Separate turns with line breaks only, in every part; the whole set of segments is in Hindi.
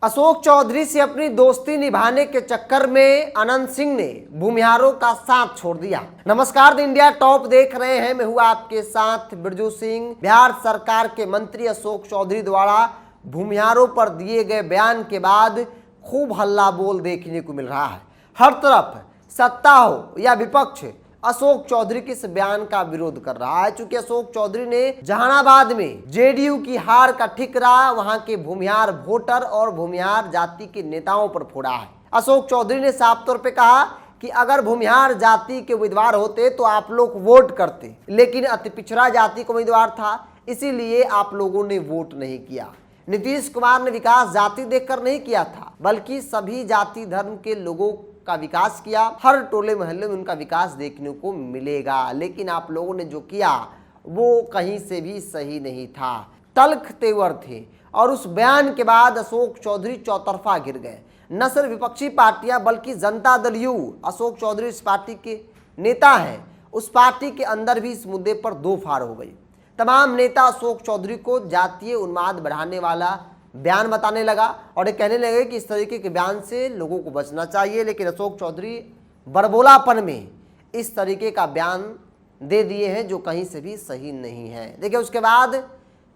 अशोक चौधरी से अपनी दोस्ती निभाने के चक्कर में अनंत सिंह ने भूमिहारों का साथ छोड़ दिया। नमस्कार, द इंडिया टॉप देख रहे हैं। मैं हूं आपके साथ बिरजू सिंह। बिहार सरकार के मंत्री अशोक चौधरी द्वारा भूमिहारों पर दिए गए बयान के बाद खूब हल्ला बोल देखने को मिल रहा है। हर तरफ सत्ता हो या विपक्ष अशोक चौधरी के इस बयान का विरोध कर रहा है। चूंकि अशोक चौधरी ने जहानाबाद में जेडीयू की हार का ठिकरा वहां के भूमिहार वोटर और भूमिहार जाति के नेताओं पर फोड़ा है। अशोक चौधरी ने साफ तौर पे कहा कि अगर भूमिहार जाति के उम्मीदवार होते तो आप लोग वोट करते, लेकिन अति पिछड़ा जाति का उम्मीदवार था, इसीलिए आप लोगों ने वोट नहीं किया। नीतीश कुमार ने विकास जाति देखकर नहीं किया था, बल्कि सभी जाति धर्म के लोगों का विकास किया। हर टोले मोहल्ले में उनका विकास देखने को मिलेगा, लेकिन आप लोगों ने जो किया वो कहीं से भी सही नहीं था, तल्ख तेवर थे। और उस बयान के बाद अशोक चौधरी चौतरफा गिर गए। न सिर्फ विपक्षी पार्टियां बल्कि जनता दल यू, अशोक चौधरी इस पार्टी के नेता हैं, उस पार्टी के अंदर भी इस मुद्दे पर दो फाड़ हो गई। तमाम नेता अशोक चौधरी को जातीय उन्माद बढ़ाने वाला बयान बताने लगा और ये कहने लगे कि इस तरीके के बयान से लोगों को बचना चाहिए। लेकिन अशोक चौधरी बड़बोलापन में इस तरीके का बयान दे दिए हैं जो कहीं से भी सही नहीं है। देखिए, उसके बाद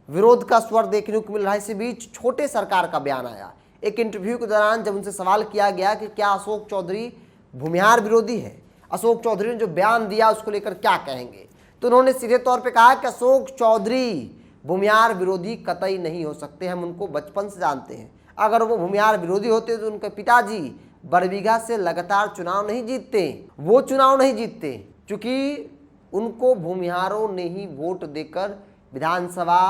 विरोध का स्वर देखने को मिल रहा है। इसी बीच छोटे सरकार का बयान आया। एक इंटरव्यू के दौरान जब उनसे सवाल किया गया कि क्या अशोक चौधरी भूमिहार विरोधी है, अशोक चौधरी ने जो बयान दिया उसको लेकर क्या कहेंगे, तो उन्होंने सीधे तौर पर कहा कि अशोक चौधरी भूमिहार विरोधी कतई नहीं हो सकते, हम उनको बचपन से जानते हैं। अगर वो भूमिहार विरोधी होते तो उनके पिताजी बरबीघा से लगातार चुनाव नहीं जीतते, वो चुनाव नहीं जीतते, क्योंकि उनको भूमिहारों ने ही वोट देकर विधानसभा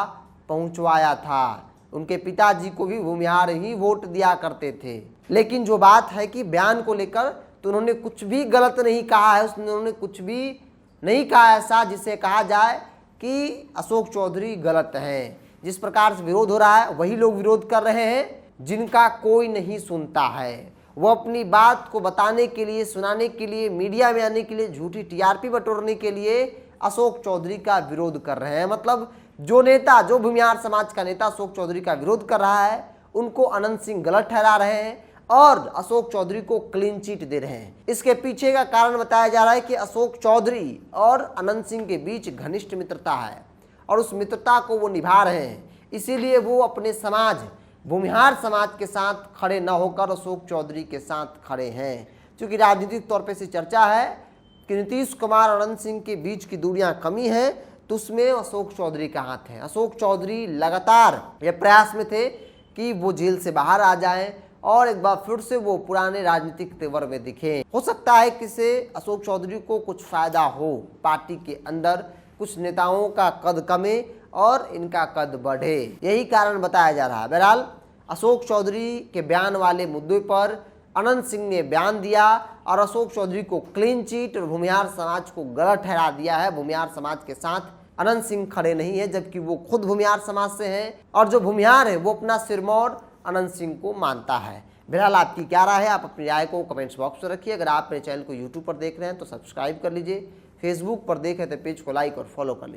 पहुंचवाया था। उनके पिताजी को भी भूमिहार ही वोट दिया करते थे। लेकिन जो बात है कि बयान को लेकर तो उन्होंने कुछ भी गलत नहीं कहा है, उन्होंने कुछ भी नहीं कहा ऐसा जिसे कहा जाए कि अशोक चौधरी गलत हैं। जिस प्रकार से विरोध हो रहा है वही लोग विरोध कर रहे हैं जिनका कोई नहीं सुनता है। वो अपनी बात को बताने के लिए, सुनाने के लिए, मीडिया में आने के लिए, झूठी टीआरपी बटोरने के लिए अशोक चौधरी का विरोध कर रहे हैं। मतलब जो नेता, जो भूमिहार समाज का नेता अशोक चौधरी का विरोध कर रहा है, उनको अनंत सिंह गलत ठहरा रहे हैं और अशोक चौधरी को क्लीन चिट दे रहे हैं। इसके पीछे का कारण बताया जा रहा है कि अशोक चौधरी और अनंत सिंह के बीच घनिष्ठ मित्रता है और उस मित्रता को वो निभा रहे हैं। इसीलिए वो अपने समाज, भूमिहार समाज के साथ खड़े न होकर अशोक चौधरी के साथ खड़े हैं। क्योंकि राजनीतिक तौर पर से चर्चा है कि नीतीश कुमार और अनंत सिंह के बीच की दूरियां कमी है, तो उसमें अशोक चौधरी का हाथ है। अशोक चौधरी लगातार ये प्रयास में थे कि वो जेल से बाहर आ जाएं और एक बार फिर से वो पुराने राजनीतिक तेवर में दिखे। हो सकता है कि से अशोक चौधरी को कुछ फायदा हो, पार्टी के अंदर कुछ नेताओं का कद कमे और इनका कद बढ़े, यही कारण बताया जा रहा है। बहरहाल अशोक चौधरी के बयान वाले मुद्दे पर अनंत सिंह ने बयान दिया और अशोक चौधरी को क्लीन चिट और भूमिहार समाज को गलत ठहरा दिया है। भूमिहार समाज के साथ अनंत सिंह खड़े नहीं है, जबकि वो खुद भूमिहार समाज से हैं और जो भूमिहार है वो अपना सिरमौर अनंत सिंह को मानता है। बहरहाल आपकी क्या राय है? आप अपनी राय को कमेंट्स बॉक्स में रखिए। अगर आप मेरे चैनल को यूट्यूब पर देख रहे हैं तो सब्सक्राइब कर लीजिए, फेसबुक पर देख रहे हैं तो पेज को लाइक और फॉलो कर लीजिए।